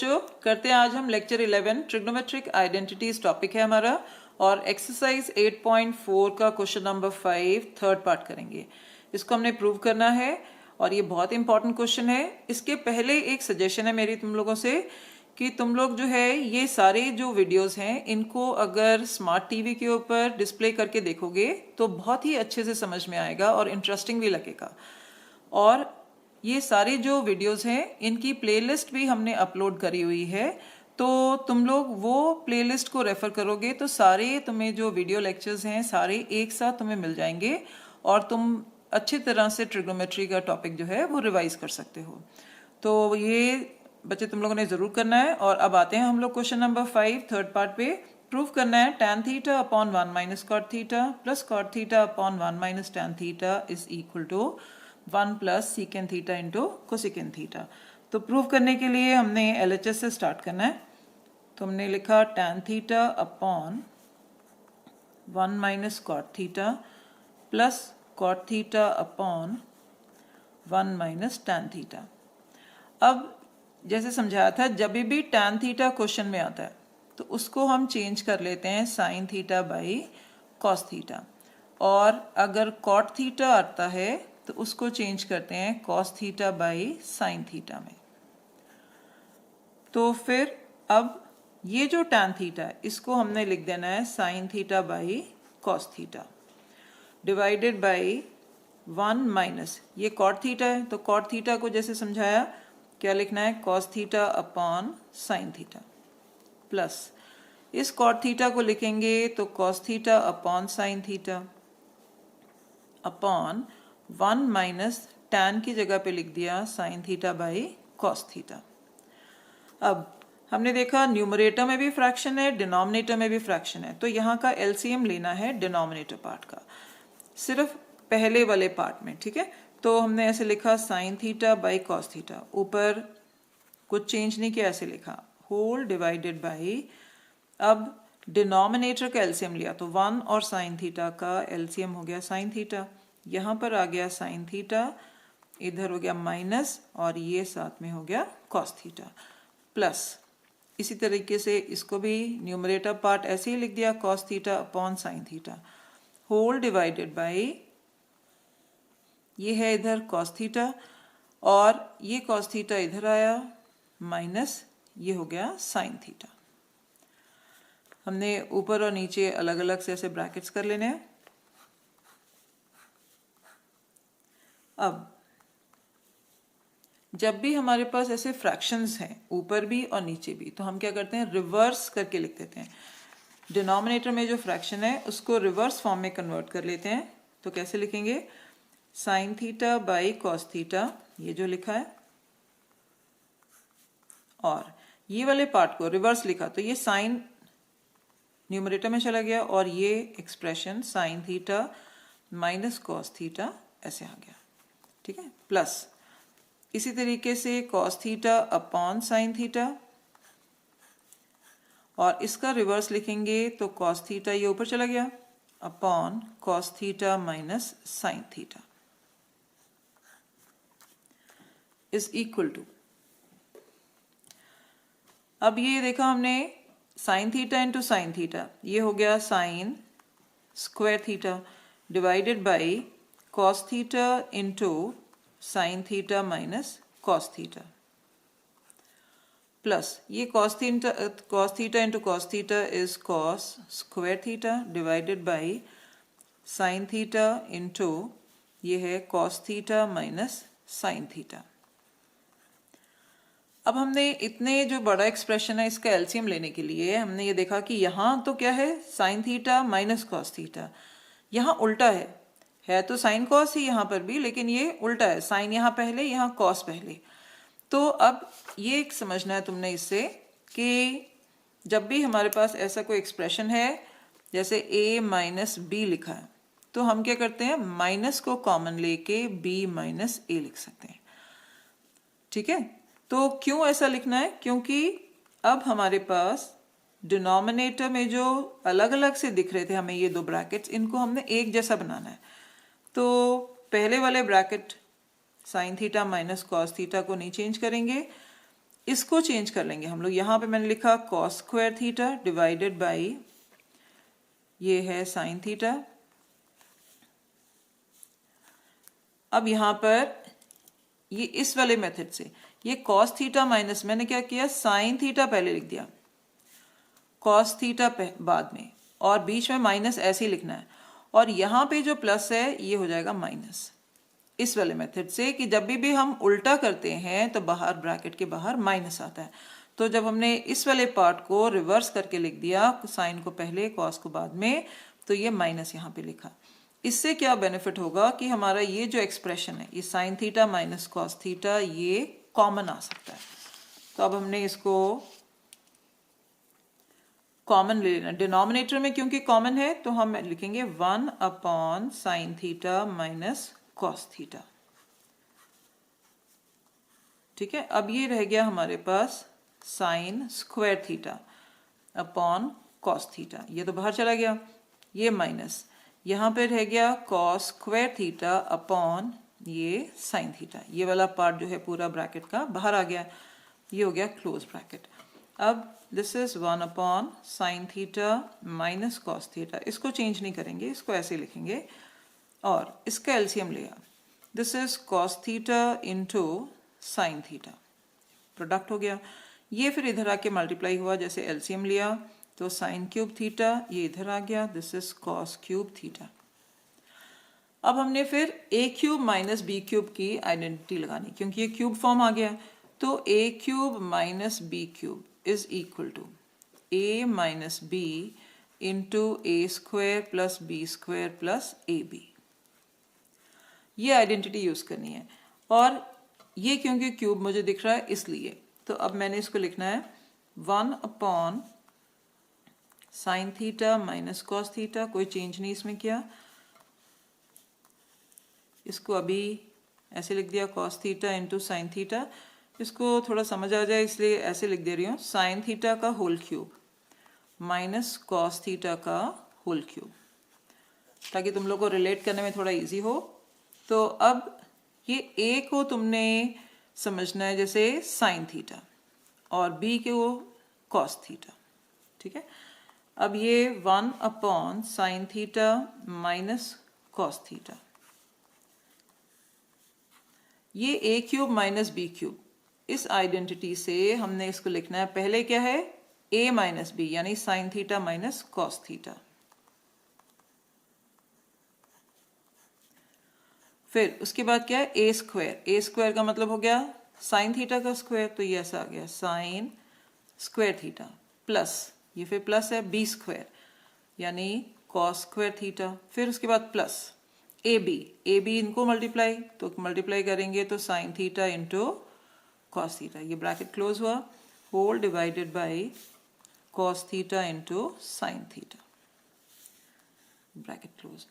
बच्चों, करते हैं आज हम लेक्चर 11 ट्रिग्नोमेट्रिक आइडेंटिटीज टॉपिक है हमारा और एक्सरसाइज 8.4 का क्वेश्चन नंबर 5 थर्ड पार्ट करेंगे। इसको हमने प्रूव करना है और ये बहुत इंपॉर्टेंट क्वेश्चन है। इसके पहले एक सजेशन है मेरी तुम लोगों से कि तुम लोग जो है ये सारे जो वीडियोस हैं इनको अगर स्मार्ट टीवी के ऊपर डिस्प्ले करके देखोगे तो बहुत ही अच्छे से समझ में आएगा और इंटरेस्टिंग भी लगेगा। और ये सारे जो वीडियोस हैं इनकी प्लेलिस्ट भी हमने अपलोड करी हुई है, तो तुम लोग वो प्लेलिस्ट को रेफर करोगे तो सारे तुम्हें जो वीडियो लेक्चर्स हैं सारे एक साथ तुम्हें मिल जाएंगे और तुम अच्छी तरह से ट्रिग्नोमेट्री का टॉपिक जो है वो रिवाइज कर सकते हो। तो ये बच्चे तुम लोगों ने ज़रूर करना है। और अब आते हैं हम लोग क्वेश्चन नंबर 5 थर्ड पार्ट पे। प्रूव करना है tan theta upon 1 minus cot theta plus cot theta upon 1 minus tan theta is equal to 1 plus secant theta into cosecant theta. तो प्रूव करने के लिए हमने LHS से स्टार्ट करना है। तो हमने लिखा tan theta upon 1 minus cot theta plus cot theta upon 1 minus tan theta. अब जैसे समझाया था जब भी tan थीटा क्वेश्चन में आता है तो उसको हम चेंज कर लेते हैं sine theta by cos theta, और अगर कॉट थीटा आता है तो उसको चेंज करते हैं cos theta by sine theta में। तो फिर अब ये जो tan थीटा है इसको हमने लिख देना है sine theta by cos theta divided by 1 minus ये कॉट थीटा है, तो कॉट थीटा को जैसे समझाया क्या लिखना है cos theta upon sine theta plus इस कॉट थीटा को लिखेंगे तो cos theta upon sine theta upon 1 minus tan की जगह पे लिख दिया sine theta by cos theta. अब हमने देखा न्यूमरेटर में भी फ्रैक्शन है डिनोमिनेटर में भी फ्रैक्शन है, तो यहाँ का LCM लेना है डिनोमिनेटर पार्ट का, सिर्फ पहले वाले पार्ट में। ठीक है, तो हमने ऐसे लिखा sine theta by cos theta, ऊपर कुछ चेंज नहीं किया, ऐसे लिखा होल डिवाइडेड बाई, अब डिनोमिनेटर का LCM लिया तो 1 और साइन थीटा का LCM हो गया साइन थीटा, यहाँ पर आ गया साइन थीटा, इधर हो गया माइनस और ये साथ में हो गया कॉस थीटा प्लस इसी तरीके से इसको भी न्यूमरेटर पार्ट ऐसे ही लिख दिया cos theta upon sine theta whole divided by, ये है इधर कॉस थीटा और ये कॉस थीटा इधर आया माइनस ये हो गया साइन थीटा। हमने ऊपर और नीचे अलग अलग से ऐसे ब्रैकेट्स कर लेने हैं। अब जब भी हमारे पास ऐसे फ्रैक्शंस हैं ऊपर भी और नीचे भी, तो हम क्या करते हैं रिवर्स करके लिख देते हैं। डिनोमिनेटर में जो फ्रैक्शन है उसको रिवर्स फॉर्म में कन्वर्ट कर लेते हैं। तो कैसे लिखेंगे sine theta by cos theta, ये जो लिखा है, और ये वाले पार्ट को रिवर्स लिखा तो ये साइन न्यूमरेटर में चला गया और ये expression sign theta minus cos theta ऐसे आ गया। ठीक है, प्लस इसी तरीके से cos theta upon sine theta, और इसका रिवर्स लिखेंगे तो कॉस थीटा ये ऊपर चला गया upon cos theta minus sine theta is equal to, अब ये देखा हमने sine theta into sine theta, ये हो गया sine square theta divided by cos theta into sine theta minus cos theta plus ये cos theta into cos theta is cos square theta divided by sine theta into ये है cos theta minus sine theta. अब हमने इतने जो बड़ा expression है इसका LCM लेने के लिए हमने ये देखा कि यहाँ तो क्या है sign theta minus cos theta, यहाँ उल्टा है तो साइन कॉस ही यहाँ पर भी, लेकिन ये उल्टा है, साइन यहाँ पहले यहाँ कॉस पहले। तो अब ये एक समझना है तुमने इससे कि जब भी हमारे पास ऐसा कोई एक्सप्रेशन है जैसे a माइनस बी लिखा है तो हम क्या करते हैं माइनस को कॉमन लेके b माइनस a लिख सकते हैं। ठीक है, तो क्यों ऐसा लिखना है, क्योंकि अब हमारे पास डिनोमिनेटर में जो अलग अलग से दिख रहे थे हमें ये दो ब्रैकेट्स, इनको हमने एक जैसा बनाना है। तो पहले वाले bracket sign theta minus cos theta को नहीं चेंज करेंगे, इसको चेंज कर लेंगे हम लोग। यहाँ पे मैंने लिखा cos square theta divided by ये है साइन थीटा। अब यहाँ पर ये इस वाले मेथड से ये कॉस थीटा माइनस, मैंने क्या किया, साइन थीटा पहले लिख दिया, कॉस थीटा बाद में, और बीच में माइनस ऐसे ही लिखना है, और यहाँ पे जो प्लस है ये हो जाएगा माइनस, इस वाले मेथड से कि जब भी हम उल्टा करते हैं तो बाहर ब्रैकेट के बाहर माइनस आता है। तो जब हमने इस वाले पार्ट को रिवर्स करके लिख दिया, साइन को पहले कॉस को बाद में, तो ये माइनस यहाँ पे लिखा। इससे क्या बेनिफिट होगा कि हमारा ये जो एक्सप्रेशन है, ये sign theta minus cos theta, ये कॉमन आ सकता है। तो अब हमने इसको कॉमन ले लेना, डिनोमिनेटर में क्योंकि कॉमन है तो हम लिखेंगे 1 upon sine theta minus cos theta. ठीक है, अब ये रह गया हमारे पास sine square theta upon cos theta, ये तो बाहर चला गया, ये माइनस, यहाँ पे रह गया कॉस स्क्वायर थीटा अपॉन ये साइन थीटा, ये वाला पार्ट जो है पूरा ब्रैकेट का बाहर आ गया, ये हो गया क्लोज ब्रैकेट। अब this is 1 upon sine theta minus cos theta, इसको चेंज नहीं करेंगे, इसको ऐसे लिखेंगे, और इसका एलसीएम लिया, this is cos theta into sine theta, product हो गया, ये फिर इधर आके मल्टीप्लाई हुआ, जैसे एलसीएम लिया तो साइन क्यूब थीटा ये इधर आ गया, this is cos cube theta. अब हमने फिर A cube minus B cube की आइडेंटिटी लगानी, क्योंकि ये क्यूब फॉर्म आ गया, तो A cube minus B cube is equal to A minus B into A square plus B square plus A B, ये आइडेंटिटी यूज करनी है। और ये क्योंकि क्यूब मुझे दिख रहा है इसलिए, तो अब मैंने इसको लिखना है 1 upon sine theta minus cos theta, कोई चेंज नहीं इसमें किया, इसको अभी ऐसे लिख दिया cos theta into sine theta, इसको थोड़ा समझ आ जाए इसलिए ऐसे लिख दे रही हूँ, साइन थीटा का whole cube minus cos theta का होल क्यूब, ताकि तुम लोग को रिलेट करने में थोड़ा इजी हो। तो अब ये ए को तुमने समझना है जैसे साइन थीटा और बी के वो कॉस थीटा, ठीक है। अब ये 1 upon sine theta minus cos theta, ये ए क्यूब माइनस बी क्यूब, इस आइडेंटिटी से हमने इसको लिखना है, पहले क्या है ए माइनस बी यानी sign theta minus cos theta, फिर उसके बाद क्या है ए स्क्वायर, ए स्क्वायर का मतलब हो गया साइन थीटा का स्क्वायर, तो ये ऐसा आ गया साइन स्क्वायर थीटा प्लस ये फिर प्लस है बी स्क्वायर यानी कॉस स्क्वायर थीटा, फिर उसके बाद प्लस ए बी इनको मल्टीप्लाई, तो मल्टीप्लाई करेंगे तो sine theta into cos theta, ये ब्रैकेट क्लोज हुआ, whole divided by cos theta into sine theta, bracket close.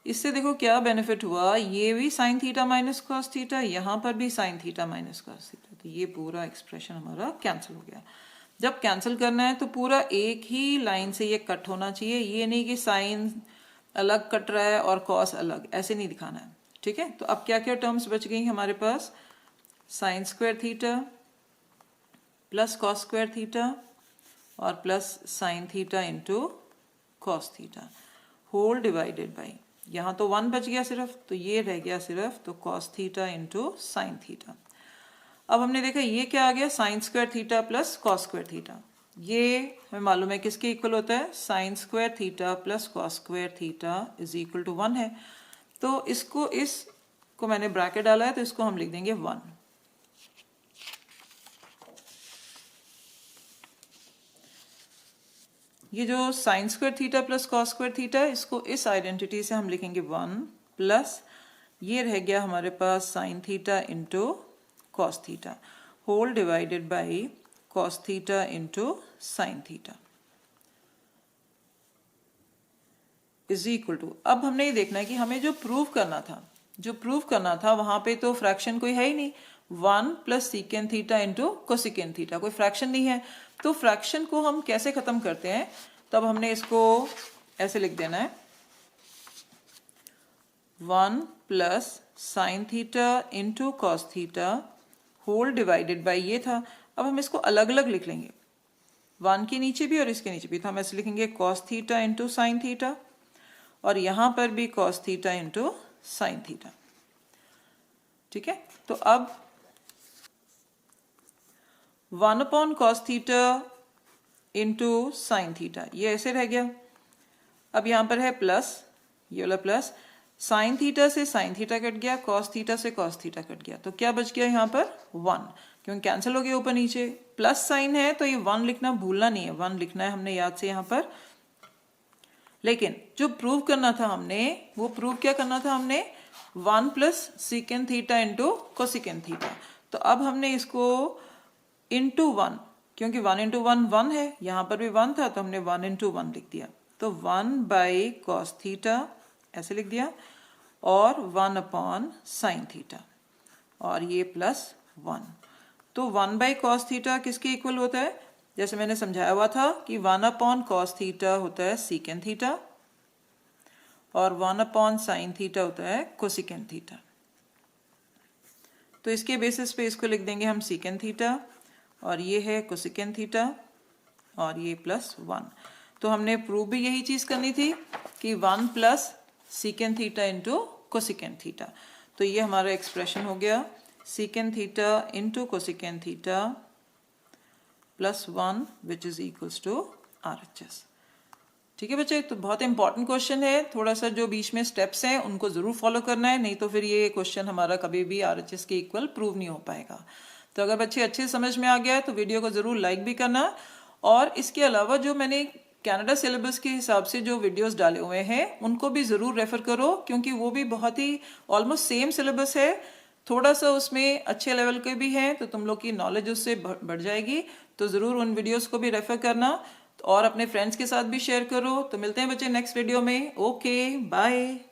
इससे देखो क्या बेनिफिट हुआ, ये भी sine theta minus cos theta, यहाँ पर भी sine theta minus cos theta, तो ये पूरा एक्सप्रेशन हमारा कैंसिल हो गया। जब कैंसिल करना है तो पूरा एक ही लाइन से ये कट होना चाहिए, ये नहीं कि साइन अलग कट रहा है और कॉस अलग, ऐसे नहीं दिखाना है, ठीक है। तो अब क्या क्या टर्म्स बच गई हमारे पास, sine square theta plus cos square theta और plus sine theta into cos theta, whole divided by, यहाँ तो 1 बच गया सिर्फ, तो ये रह गया सिर्फ, तो cos theta into sine theta. अब हमने देखा ये क्या आ गया, sine square theta plus cos square theta, ये हमें मालूम है किसके इक्वल होता है, sine square theta plus cos square theta is equal to 1 है, तो इसको मैंने ब्रैकेट डाला है तो इसको हम लिख देंगे 1। ये जो sign square theta plus cos square theta, इसको इस आइडेंटिटी से हम लिखेंगे 1 प्लस ये रह गया हमारे पास sine theta into cos theta, whole divided by cos theta into sine theta is equal to, अब हमने ये देखना है कि हमें जो प्रूव करना था वहां पे तो फ्रैक्शन कोई है ही नहीं, 1 plus secant theta into cosecant theta, कोई फ्रैक्शन नहीं है, तो फ्रैक्शन को हम कैसे खत्म करते हैं, तब हमने इसको ऐसे लिख देना है 1 plus sine theta into cos theta whole divided by ये था, अब हम इसको अलग अलग लिख लेंगे, 1 के नीचे भी और इसके नीचे भी। तो हम ऐसे लिखेंगे cos theta into sine theta, और यहाँ पर भी cos theta into sine theta. ठीक है, तो अब 1 upon cos theta into sine theta, ये ऐसे रह गया। अब यहाँ पर है प्लस, ये वाला प्लस, साइन थीटा से साइन थीटा कट गया, cos थीटा से cos थीटा कट गया, तो क्या बच गया यहाँ पर 1, क्योंकि कैंसिल हो गया ऊपर नीचे। प्लस साइन है तो ये 1 लिखना भूलना नहीं है, 1 लिखना है हमने याद से यहाँ पर। लेकिन जो प्रूव करना था हमने, वो प्रूव क्या करना था हमने, 1 plus secant theta into cosecant theta. तो अब हमने इसको इंटू 1, क्योंकि 1 इंटू 1 1 है, यहाँ पर भी 1 था तो हमने 1 इंटू 1 लिख दिया। तो 1 बाई कॉस थीटा ऐसे लिख दिया, और 1 अपॉन साइन थीटा, और ये प्लस 1। तो 1 बाई कॉस थीटा किसके इक्वल होता है, जैसे मैंने समझाया हुआ था कि 1 अपॉन कॉस थीटा होता है सीकेंड थीटा, और 1 अपॉन साइन थीटा होता है कोसिकेंड थीटा। तो इसके बेसिस पे इसको लिख देंगे हम सीकेंड थीटा, और ये है कोसिकेंड थीटा, और ये प्लस 1। तो हमने प्रूव भी यही चीज़ करनी थी कि 1 plus secant theta into cosecant theta. तो ये हमारा एक्सप्रेशन हो गया, secant theta into cosecant theta plus 1 which is equals to RHS। ठीक है बच्चे, तो बहुत इंपॉर्टेंट क्वेश्चन है, थोड़ा सा जो बीच में स्टेप्स हैं उनको ज़रूर फॉलो करना है, नहीं तो फिर ये क्वेश्चन हमारा कभी भी RHS के इक्वल प्रूव नहीं हो पाएगा। तो अगर बच्चे अच्छे समझ में आ गया है तो वीडियो को ज़रूर लाइक भी करना, और इसके अलावा जो मैंने कनाडा सिलेबस के हिसाब से जो वीडियोस डाले हुए हैं उनको भी ज़रूर रेफ़र करो, क्योंकि वो भी बहुत ही ऑलमोस्ट सेम सिलेबस है, थोड़ा सा उसमें अच्छे लेवल के भी हैं, तो तुम लोग की नॉलेज उससे बढ़ जाएगी। तो ज़रूर उन वीडियोस को भी रेफ़र करना, और अपने फ्रेंड्स के साथ भी शेयर करो। तो मिलते हैं बच्चे नेक्स्ट वीडियो में। Okay, bye.